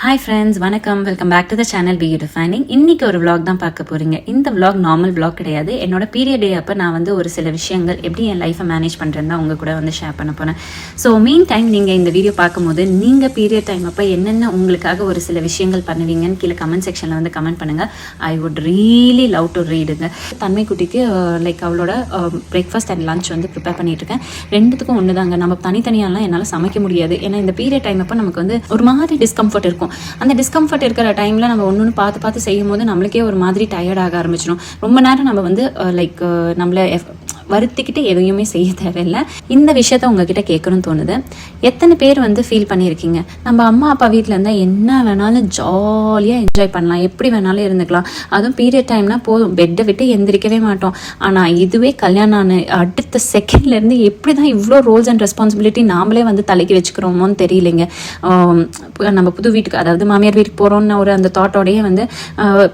Hi friends, வணக்கம். Welcome back to the channel B defining. இன்னைக்கு ஒரு vlog தான் பார்க்க போறீங்க. இந்த vlog நார்மல் vlog கிடையாது. என்னோட பீரியட் டே அப்போ நான் வந்து ஒரு சில விஷயங்கள் எப்படி என் லைஃப்பை மேனேஜ் பண்ணுறேன்னு தான் உங்க கூட வந்து ஷேர் பண்ண போறேன். ஸோ மீன் டைம் நீங்கள் இந்த வீடியோ பார்க்கும்போது நீங்கள் பீரியட் டைம் அப்போ என்னென்ன உங்களுக்காக ஒரு சில விஷயங்கள் பண்ணுவீங்கன்னு கீழே கமெண்ட் செக்ஷனில் வந்து கமெண்ட் பண்ணுங்க. I would really love to ரீடுங்க. தன்மை குட்டிக்கு லைக் அவளோட பிரேக்ஃபாஸ்ட் அண்ட் லஞ்ச் வந்து ப்ரிப்பேர் பண்ணிட்டு இருக்கேன். ரெண்டுத்துக்கும் ஒன்று தாங்க. நம்ம தனித்தனியாலாம் என்னால் சமைக்க முடியாது. ஏன்னா இந்த பீரியட் டைம் அப்போ நமக்கு வந்து ஒரு மாதிரி டிஸ்கம்ஃபர்ட் இருக்கும். அந்த டிஸ்கம்ஃபர்ட் இருக்கிற டைமில் நம்ம ஒன்று பார்த்து செய்யும் போது நம்மளுக்கே ஒரு மாதிரி டயர்டாக ஆரம்பிச்சிடும். ரொம்ப நேரம் நம்ம வந்து லைக் நம்மளை வருத்திக்கிட்டு எதையுமே செய்ய தேவையில்லை. இந்த விஷயத்த உங்ககிட்ட கேட்கணும்னு தோணுது. எத்தனை பேர் வந்து ஃபீல் பண்ணியிருக்கீங்க, நம்ம அம்மா அப்பா வீட்டில் இருந்தால் என்ன வேணாலும் ஜாலியாக என்ஜாய் பண்ணலாம், எப்படி வேணாலும் இருந்துக்கலாம், அதுவும் பீரியட் டைம்னா போதும் பெட்டை விட்டு எந்திரிக்கவே மாட்டோம். ஆனால் இதுவே கல்யாணம் ஆன அடுத்த செகண்ட்லேருந்து எப்படி தான் இவ்வளோ ரோல்ஸ் அண்ட் ரெஸ்பான்சிபிலிட்டி நாமளே வந்து தலைக்கு வச்சுக்கிறோமோன்னு தெரியலைங்க. நம்ம புது வீட்டுக்கு, அதாவது மாமியார் வீட்டுக்கு போகிறோன்னு ஒரு அந்த தாட்டோடையே வந்து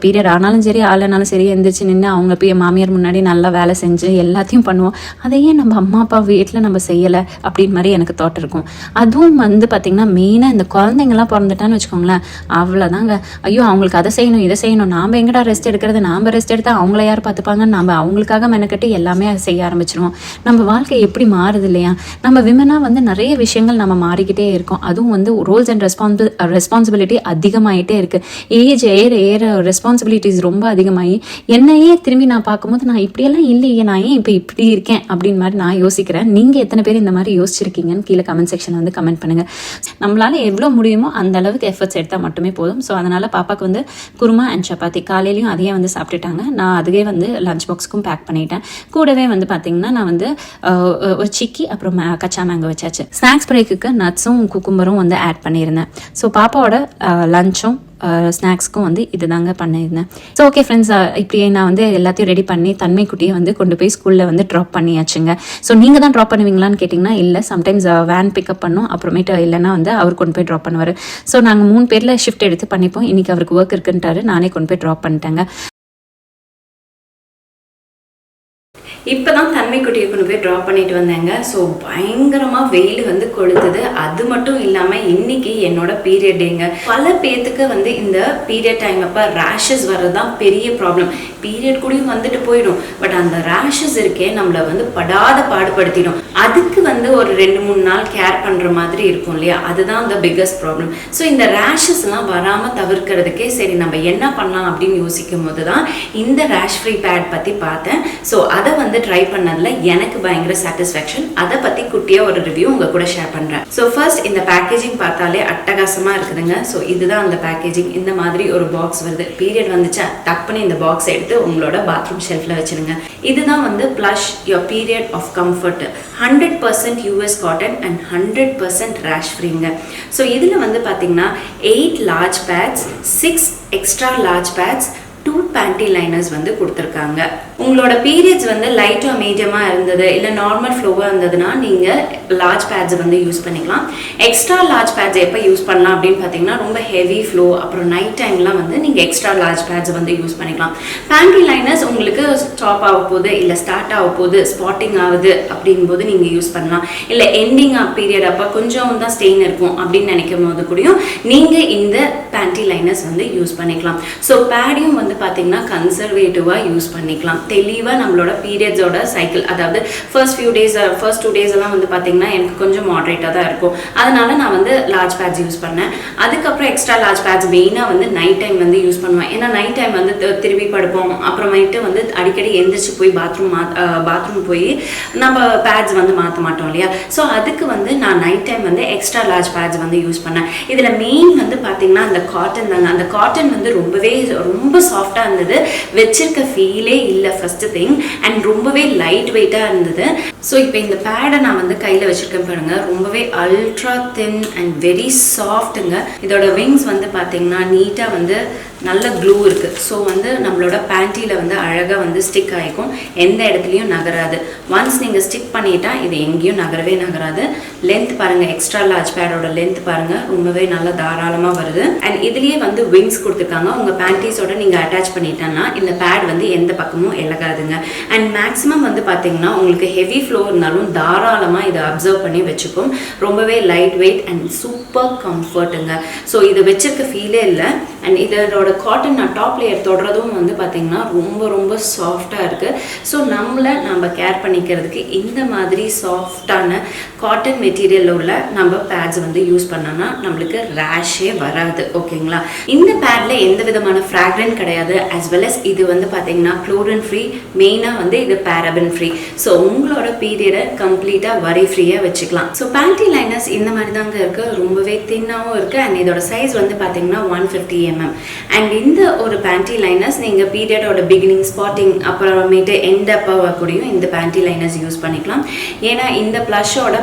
பீரியட் ஆனாலும் சரி ஆளனாலும் சரி எந்திரிச்சு நின்று அவங்க மாமியார் முன்னாடி நல்லா வேலை செஞ்சு எல்லாத்தையும் பண்ணுவோம். அதையே நம்ம அம்மா அப்பா வீட்டில் நம்ம செய்யலை அப்படின்னு மாதிரி எனக்கு தாட் இருக்கும். அதுவும் வந்து பார்த்திங்கன்னா மெயினாக இந்த குழந்தைங்கலாம் பிறந்துட்டான்னு வச்சுக்கோங்களேன், அவ்வளோதாங்க. ஐயோ அவங்களுக்கு அதை செய்யணும் இதை செய்யணும், நாம் எங்கடா ரெஸ்ட் எடுக்கிறது, நாம் ரெஸ்ட் எடுத்தால் அவங்கள யார் பார்த்துப்பாங்கன்னு நம்ம அவங்களுக்காக மெனக்கட்டு எல்லாமே அதை செய்ய ஆரம்பிச்சிருவோம். நம்ம வாழ்க்கை எப்படி மாறுது இல்லையா? நம்ம விமனாக வந்து நிறைய விஷயங்கள் நம்ம மாறிக்கிட்டே இருக்கோம். அதுவும் வந்து ரோல்ஸ் அண்ட் ரெஸ்பான்சிபிலிட்டி அதிகமாகிட்டே இருக்குது. ஏஜ் ஏற ரெஸ்பான்சிபிலிட்டிஸ் ரொம்ப அதிகமாகி என்னையே திரும்பி நான் பார்க்கும்போது நான் இப்படியெல்லாம் இல்லையே, நான் ஏன் இப்போ இப்படி இருக்கேன் அப்படின்னு மாதிரி நான் யோசிக்கிறேன். நீங்கள் எத்தனை பேர் இந்த மாதிரி யோசிச்சிருக்கீங்கன்னு கீழே கமெண்ட் செக்ஷன் வந்து கமெண்ட் பண்ணுங்கள். நம்மளால எவ்வளோ முடியுமோ அந்த அளவுக்கு எஃபர்ட்ஸ் எடுத்தால் மட்டுமே போதும். ஸோ அதனால் பாப்பாவுக்கு வந்து குருமா அண்ட் சப்பாத்தி காலையிலையும் அதையே வந்து சாப்பிட்டுட்டாங்க. நான் அதுவே வந்து லஞ்ச் பாக்ஸுக்கும் பேக் பண்ணிட்டேன். கூடவே வந்து பார்த்தீங்கன்னா நான் வந்து ஒரு சிக்கி அப்புறம் கச்சா மேங்கோ வச்சாச்சு. ஸ்நாக்ஸ் பிரேக்குக்கு நட்ஸும் குக்கும்பரும் வந்து ஆட் பண்ணியிருந்தேன். ஸோ பாப்பாவோட லஞ்சும் ஸ்நாக்ஸ்க்கும் வந்து இது தாங்க பண்ணியிருந்தேன். ஸோ ஓகே ஃப்ரெண்ட்ஸ், இப்படியே நான் வந்து எல்லாத்தையும் ரெடி பண்ணி தன்மை குட்டியை வந்து கொண்டு போய் ஸ்கூலில் வந்து ட்ராப் பண்ணியாச்சுங்க. ஸோ நீங்கள் தான் ட்ராப் பண்ணுவீங்களான்னு கேட்டிங்கன்னா இல்லை, சம்டைம்ஸ் வேன் பிக்கப் பண்ணும், அப்புறமேட்டு இல்லைன்னா வந்து அவர் கொண்டு போய் ட்ராப் பண்ணுவார். ஸோ நாங்கள் 3 பேரில் ஷிஃப்ட் எடுத்து பண்ணிப்போம். இன்றைக்கி அவருக்கு ஒர்க் இருக்குன்ட்டாரு, நானே கொண்டு போய் ட்ராப் பண்ணிட்டேங்க. இப்போ தான் தன்மை குட்டியை கொண்டு போய் ட்ராப் பண்ணிட்டு வந்தேங்க. ஸோ பயங்கரமாக வெயில் வந்து கொளுத்துது. அது மட்டும் இல்லாமல் இன்னைக்கு என்னோட பீரியட் டேங்க. பல பேர்த்துக்கு வந்து இந்த பீரியட் டைம் அப்போ ரேஷஸ் வர்றது தான் பெரிய ப்ராப்ளம். பீரியட் கூடயும் வந்துட்டு போயிடும், பட் அந்த ரேஷஸ் இருக்கே நம்மளை வந்து படாத பாடுபடுத்திடும். அதுக்கு வந்து ஒரு 2-3 நாள் கேர் பண்ணுற மாதிரி இருக்கும் இல்லையா, அதுதான் அந்த பிக்கஸ்ட் ப்ராப்ளம். ஸோ இந்த ரேஷஸ்லாம் வராமல் தவிர்க்கிறதுக்கே சரி நம்ம என்ன பண்ணலாம் அப்படின்னு யோசிக்கும் போது தான் இந்த ரேஷ் ஃப்ரீ பேட் பற்றி பார்த்தேன். ஸோ அதை வந்து ட்ரை பண்ணதுல எனக்கு பயங்கர சாட்டிஸ்ஃபேக்ஷன். அதை பற்றி குட்டியாக ஒரு ரிவ்யூ உங்கள் கூட ஷேர் பண்ணுறேன். ஸோ ஃபர்ஸ்ட் இந்த பேக்கேஜிங் பார்த்தாலே அட்டகாசமாக இருக்குதுங்க. ஸோ இதுதான் அந்த பேக்கேஜிங். இந்த மாதிரி ஒரு பாக்ஸ் வருது. பீரியட் வந்துச்சா டக்குன்னு இந்த பாக்ஸ் எடுத்து உங்களோட பாத்ரூம் ஷெல்ஃபில் வச்சுருங்க. இதுதான் வந்து Plush your period of comfort, 100% US cotton and 100% rash ஃப்ரீங்க. So இதில் வந்து பார்த்தீங்கன்னா 8 large pads, 6 extra large pads, 2 panty liners வந்து கொடுத்துருக்காங்க. உங்களோட பீரியட்ஸ் வந்து லைட்டாக மீடியமாக இருந்தது இல்லை நார்மல் ஃப்ளோவாக இருந்ததுன்னா நீங்கள் லார்ஜ் பேட்ஸ் வந்து யூஸ் பண்ணிக்கலாம். எக்ஸ்ட்ரா லார்ஜ் பேட்ஸ் எப்போ யூஸ் பண்ணலாம் அப்படின்னு பார்த்தீங்கன்னா ரொம்ப ஹெவி ஃப்ளோ அப்புறம் நைட் டைம்லாம் வந்து நீங்கள் எக்ஸ்ட்ரா லார்ஜ் பேட்ஸ் வந்து யூஸ் பண்ணிக்கலாம். பேண்டி லைனர்ஸ் உங்களுக்கு ஸ்டாப் ஆக போகுது இல்லை ஸ்டார்ட் ஆக போகுது, ஸ்பாட்டிங் ஆகுது அப்படிங்கும்போது நீங்கள் யூஸ் பண்ணலாம். இல்லை எண்டிங் பீரியட் அப்போ கொஞ்சம் தான் ஸ்டெயின் இருக்கும் அப்படின்னு நினைக்கும் போது கூடயும் நீங்கள் இந்த பேண்டி லைனர்ஸ் வந்து யூஸ் பண்ணிக்கலாம். ஸோ பேடையும் வந்து பார்த்தீங்கன்னா கன்சர்வேட்டிவாக யூஸ் பண்ணிக்கலாம். தெளிவாக நம்மளோட பீரியட்ஸோட சைக்கிள், அதாவது ஃபர்ஸ்ட் 2 days எல்லாம் வந்து பார்த்தீங்கன்னா எனக்கு கொஞ்சம் மாட்ரேட்டாக தான் இருக்கும். அதனால நான் வந்து லார்ஜ் பேட்ஸ் யூஸ் பண்ணேன். அதுக்கப்புறம் எக்ஸ்ட்ரா லார்ஜ் பேட்ஸ் மெயினாக வந்து நைட் டைம் வந்து யூஸ் பண்ணுவேன். ஏன்னா நைட் டைம் வந்து திரும்பி படுப்போம், அப்புறமேட்டு வந்து அடிக்கடி எந்திரிச்சு போய் பாத்ரூம் போய் நம்ம பேட்ஸ் வந்து மாற்ற மாட்டோம் இல்லையா. ஸோ அதுக்கு வந்து நான் நைட் டைம் வந்து எக்ஸ்ட்ரா லார்ஜ் பேட்ஸ் வந்து யூஸ் பண்ணேன். இதில் மெயின் வந்து பார்த்தீங்கன்னா அந்த காட்டன் தாங்க. அந்த காட்டன் வந்து ரொம்ப சாஃப்டாக இருந்தது, வச்சிருக்க ஃபீலே இல்லை ஃபர்ஸ்ட் திங், அண்ட் ரொம்பவே லைட் வெயிட்டாக இருந்தது. ஸோ இப்போ இந்த பேடை நான் வந்து கையில் வச்சுருக்கேன் பாருங்க, ரொம்பவே அல்ட்ரா தின் அண்ட் வெரி சாஃப்ட்டுங்க. இதோட விங்ஸ் வந்து பார்த்தீங்கன்னா நீட்டாக வந்து நல்ல க்ளூ இருக்குது. ஸோ வந்து நம்மளோட பேண்டியில் வந்து அழகாக வந்து ஸ்டிக் ஆகிக்கும், எந்த இடத்துலையும் நகராது. ஒன்ஸ் நீங்கள் ஸ்டிக் பண்ணிட்டா இது எங்கேயும் நகராது. லென்த் பாருங்கள், எக்ஸ்ட்ரா லார்ஜ் பேடோட லென்த் பாருங்கள், ரொம்பவே நல்லா தாராளமாக வருது. அண்ட் இதுலேயே வந்து விங்ஸ் கொடுத்துருக்காங்க. உங்கள் பேண்டீஸோட நீங்கள் அட்டாச் அட்டாச் பண்ணிட்டேன்னா இந்த பேட் வந்து எந்த பக்கமும் இலகாதுங்க. அண்ட் மேக்ஸிமம் வந்து பார்த்தீங்கன்னா உங்களுக்கு ஹெவி ஃப்ளோ இருந்தாலும் தாராளமாக இதை அப்சர்வ் பண்ணி வச்சுக்கும். ரொம்பவே லைட் வெயிட் அண்ட் சூப்பர் கம்ஃபர்ட்டுங்க. ஸோ இதை வச்சிருக்க ஃபீலே இல்லை. அண்ட் இதோட காட்டன் நான் டாப் லேயர் தொடரதும் வந்து பார்த்தீங்கன்னா ரொம்ப ரொம்ப சாஃப்டாக இருக்குது. ஸோ நம்ம கேர் பண்ணிக்கிறதுக்கு இந்த மாதிரி சாஃப்டான காட்டன் மெட்டீரியலில் உள்ள நம்ம பேட்ஸ் வந்து யூஸ் பண்ணோம்னா நம்மளுக்கு ரேஷே வராது. ஓகேங்களா? இந்த பேடில் எந்த விதமான ஃப்ராக்ரன்ட் கிடையாது. as well as இது வந்து பார்த்தீங்கன்னா குளோரின் ஃப்ரீ, மெயினாக வந்து இது பேரபன் ஃப்ரீ. ஸோ உங்களோட பீரியடை கம்ப்ளீட்டாக வரி ஃப்ரீயாக வச்சுக்கலாம். ஸோ பேண்டி லைனர்ஸ் இந்த மாதிரி தாங்க இருக்குது. ரொம்பவே தின்னாகவும் இருக்குது. அண்ட் இதோட சைஸ் வந்து பார்த்தீங்கன்னா 150 mm. அண்ட் இந்த ஒரு பேண்டி லைனர்ஸ் நீங்கள் பீரியடோட பிகினிங், ஸ்பாட்டிங், அப்புறமேட்டு எண்ட் அப் ஆகக்கூடியும் இந்த பேண்டி லைனர்ஸ் யூஸ் பண்ணிக்கலாம். ஏன்னா இந்த ப்ளஷோட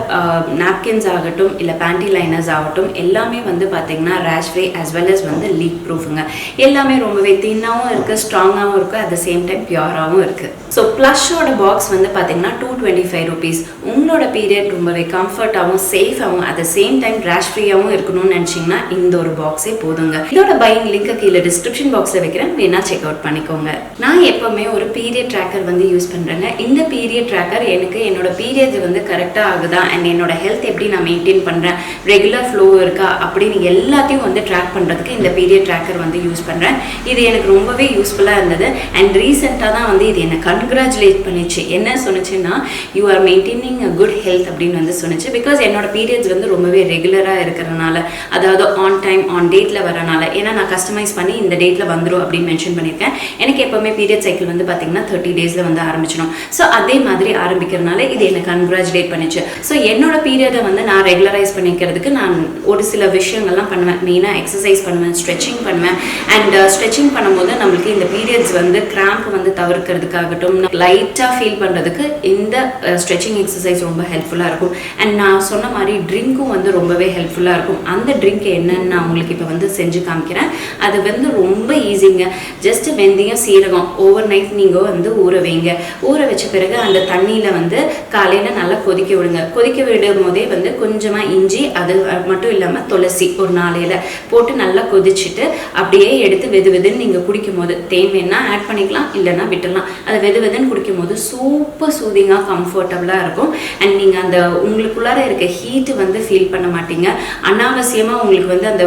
நாப்கின்ஸ் ஆகட்டும் இல்லை பேண்டி லைனர்ஸ் ஆகட்டும் எல்லாமே வந்து பார்த்தீங்கன்னா ரேஷ் ஃப்ரீ as well as வந்து லீக் ப்ரூஃபுங்க. எல்லாமே ரொம்பவே தின்னாகவும் இருக்குது, ஸ்ட்ராங்காகவும் இருக்குது, அட் த சேம் டைம் பியூராகவும் இருக்குது. ஸோ ப்ளஷோட பாக்ஸ் வந்து பார்த்தீங்கன்னா 225 rupees. உங்களோட பீரியட் ரொம்பவே கம்ஃபர்ட்டாகவும் சேஃபாகவும் அட் த சேம் டைம் ரேஷ் ஃப்ரீயாகவும் இருக்கணும்னு நினச்சிங்கன்னா இந்த ஒரு பாக்ஸே போதுங்க. இதோட பையிங் லிங்க் கீழே டிஸ்கிரிப்ஷன் பாக்ஸில் வைக்கிறேன், வேணா செக் அவுட் பண்ணிக்கோங்க. நான் எப்போவுமே ஒரு பீரியட் ட்ராக்கர் வந்து யூஸ் பண்ணுறேங்க. இந்த பீரியட் ட்ராக்கர் எனக்கு என்னோட பீரியட்ஸ் வந்து கரெக்டாக ஆகுதா அண்ட் என்னோட ஹெல்த் எப்படி நான் மெயின்டைன் பண்ணுறேன், ரெகுலர் ஃப்ளோ இருக்கா அப்படின்னு எல்லாத்தையும் வந்து ட்ராக் பண்ணுறதுக்கு இந்த பீரியட் ட்ராக்கர் வந்து யூஸ் பண்ணுறேன். இது எனக்கு ரொம்பவே யூஸ்ஃபுல்லாக இருந்தது. அண்ட் ரீசெண்டாக தான் வந்து இது என்னை கன்க்ராச்சுலேட் பண்ணிச்சு. என்ன சொன்னிச்சுன்னா, you are maintaining a good health அப்படின்னு வந்து சொன்னிச்சு. பிகாஸ் என்னோட பீரியட்ஸ் வந்து ரொம்பவே ரெகுலராக இருக்கிறனால, அதாவது ஆன் டைம் ஆன் டேட்டில் வரனால. ஏன்னா நான் கஸ்டமைஸ் பண்ணி இந்த டேட்டில் வந்துடும் அப்படின்னு மென்ஷன் பண்ணியிருக்கேன். எனக்கு எப்போவுமே பீரியட் சைக்கிள் வந்து பார்த்தீங்கன்னா 30 days வந்து ஆரம்பிச்சிடும். ஸோ அதே மாதிரி ஆரம்பிக்கிறதுனால இது என்னை கன்க்ராச்சுலேட் பண்ணிச்சு. ஸோ என்னோட பீரியடை வந்து நான் ரெகுலரைஸ் பண்ணிக்கிறதுக்கு நான் ஒரு சில விஷயங்கள்லாம் பண்ணுவேன். மெயினாக எக்ஸசைஸ் பண்ணுவேன், ஸ்ட்ரெச்சிங் பண்ணுவேன். அண்ட் ஸ்ட்ரெச்சிங் பண்ணும்போது நம்மளுக்கு இந்த பீரியட்ஸ் வந்து கிராம்ப் வந்து தவிர்க்கிறதுக்காகட்டும், லைட்டாக ஃபீல் பண்ணுறதுக்கு இந்த ஸ்ட்ரெச்சிங் எக்ஸசைஸ் ரொம்ப ஹெல்ப்ஃபுல்லாக இருக்கும். அண்ட் நான் சொன்ன மாதிரி ட்ரிங்க்கும் வந்து ரொம்பவே ஹெல்ப்ஃபுல்லாக இருக்கும். அந்த ட்ரிங்க் என்னன்னு நான் உங்களுக்கு இப்போ வந்து செஞ்சு காமிக்கிறேன். அது வந்து ரொம்ப ஈஸிங்க. ஜஸ்ட் வெந்தயம், சீரகம் ஓவர் நைட் நீங்கள் வந்து ஊற வைங்க. ஊற வச்ச பிறகு அந்த தண்ணியில் வந்து காலையில் நல்லா கொதிக்க விடுங்க. கொதிக்க விடும் போதே வந்து கொஞ்சமாக இஞ்சி, அது மட்டும் இல்லாமல் துளசி ஒரு 4 இலை போட்டு நல்லா கொதிச்சுட்டு அப்படியே எடுத்து வெது வெதுன்னு நீங்கள் குடிக்கும் போது, தேன் வேணா ஆட் பண்ணிக்கலாம், இல்லைன்னா விட்டுடலாம். அதை வெது வெதுன்னு குடிக்கும் போது சூப்பர் சூதிங்காக கம்ஃபர்டபுளாக இருக்கும். அண்ட் நீங்கள் அந்த உங்களுக்குள்ளார இருக்க ஹீட்டு வந்து ஃபீல் பண்ண மாட்டீங்க. அனாவசியமாக உங்களுக்கு வந்து அந்த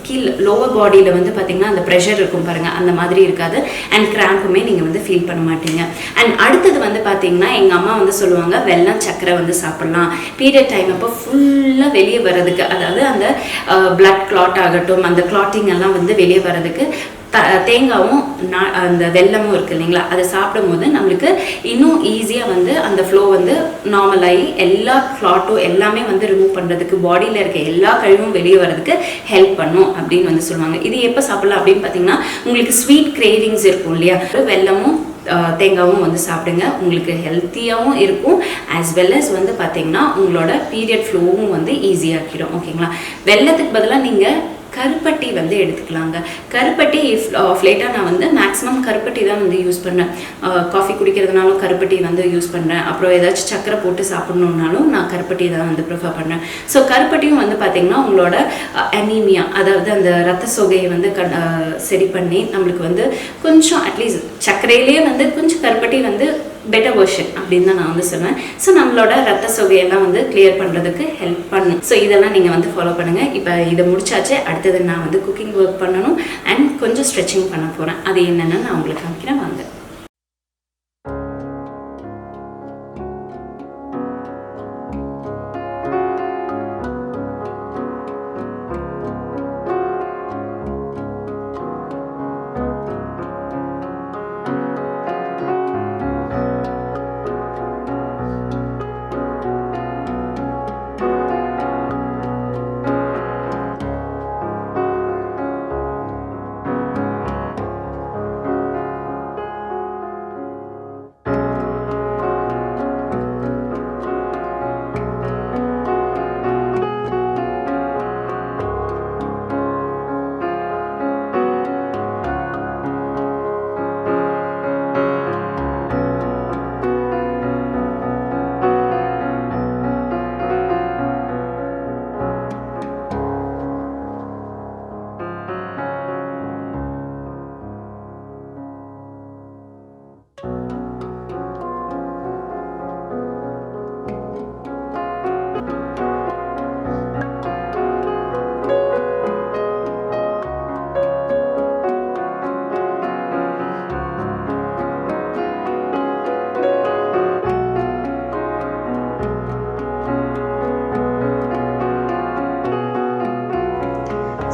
கீழ் லோவர் பாடியில் வந்து பார்த்தீங்கன்னா அந்த ப்ரெஷர் இருக்கும் பாருங்கள், அந்த மாதிரி இருக்காது. அண்ட் கிராம்புமே நீங்கள் வந்து ஃபீல் பண்ண மாட்டீங்க. அண்ட் அடுத்தது வந்து பார்த்தீங்கன்னா எங்கள் அம்மா வந்து சொல்லுவாங்க, வெல்லம் சக்கரை வந்து சாப்பிட்லாம் பீரியட் டைம் அப்போ ஃபுல்லாக வெளியே வர்றதுக்கு, அதாவது அந்த பிளட் கிளாட் ஆகட்டும், அந்த கிளாட்டிங் எல்லாம் வந்து வெளியே வர்றதுக்கு தேங்காவும் அந்த வெல்லமும் இருக்குது இல்லைங்களா, அதை சாப்பிடும் போது நம்மளுக்கு இன்னும் ஈஸியாக வந்து அந்த ஃப்ளோ வந்து நார்மல் ஆகி எல்லா கிளாட்டும் எல்லாமே வந்து ரிமூவ் பண்ணுறதுக்கு, பாடியில் இருக்க எல்லா கழிவும் வெளியே வர்றதுக்கு ஹெல்ப் பண்ணும் அப்படின்னு வந்து சொல்லுவாங்க. இது எப்போ சாப்பிடலாம் அப்படின்னு பார்த்தீங்கன்னா, உங்களுக்கு ஸ்வீட் கிரேவிங்ஸ் இருக்கும் இல்லையா, வெல்லமும் தேங்காவும் வந்து சாப்பிடுங்க. உங்களுக்கு ஹெல்த்தியாகவும் இருக்கும். as well as வந்து பார்த்தீங்கன்னா உங்களோட பீரியட் ஃப்ளோவும் வந்து ஈஸியாக்கிடும். ஓகேங்களா? வெல்லத்துக்கு பதிலாக நீங்கள் கருப்பட்டி வந்து எடுத்துக்கலாங்க. கருப்பட்டி ஆஃப் லேட்டாக நான் வந்து மேக்ஸிமம் கருப்பட்டி தான் வந்து யூஸ் பண்ணேன். காஃபி குடிக்கிறதுனாலும் கருப்பட்டி வந்து யூஸ் பண்ணுறேன். அப்புறம் ஏதாச்சும் சக்கரை போட்டு சாப்பிட்ணுன்னாலும் நான் கருப்பட்டி தான் வந்து ப்ரிஃபர் பண்ணுறேன். ஸோ கருப்பட்டியும் வந்து பார்த்திங்கன்னா உங்களோட அனீமியா, அதாவது அந்த ரத்த சோகையை வந்து சரி பண்ணி நம்மளுக்கு வந்து கொஞ்சம் அட்லீஸ்ட் சர்க்கரையிலேயே வந்து கொஞ்சம் கருப்பட்டி வந்து பெட்டர் வெர்ஷன் அப்படின்னு தான் நான் வந்து சொல்லுவேன். ஸோ நம்மளோட ரத்த சோகையெல்லாம் வந்து கிளியர் பண்ணுறதுக்கு ஹெல்ப் பண்ணும். ஸோ இதெல்லாம் நீங்கள் வந்து ஃபாலோ பண்ணுங்கள். இப்போ இதை முடிச்சாச்சு. அடுத்தது நான் வந்து குக்கிங் ஒர்க் பண்ணணும் அண்ட் கொஞ்சம் ஸ்ட்ரெச்சிங் பண்ண போகிறேன். அது என்னென்னு நான் உங்களுக்கு காமிக்கிறேன் வாங்க.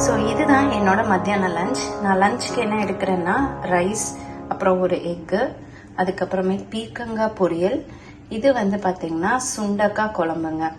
ஸோ இதுதான் என்னோட மத்தியான லஞ்ச். நான் லஞ்சுக்கு என்ன எடுக்கிறேன்னா ரைஸ், அப்புறம் ஒரு எக்கு, அதுக்கப்புறமே பீர்க்கங்காய் பொரியல், இது வந்து பார்த்தீங்கன்னா சுண்டக்காய் குழம்புங்க.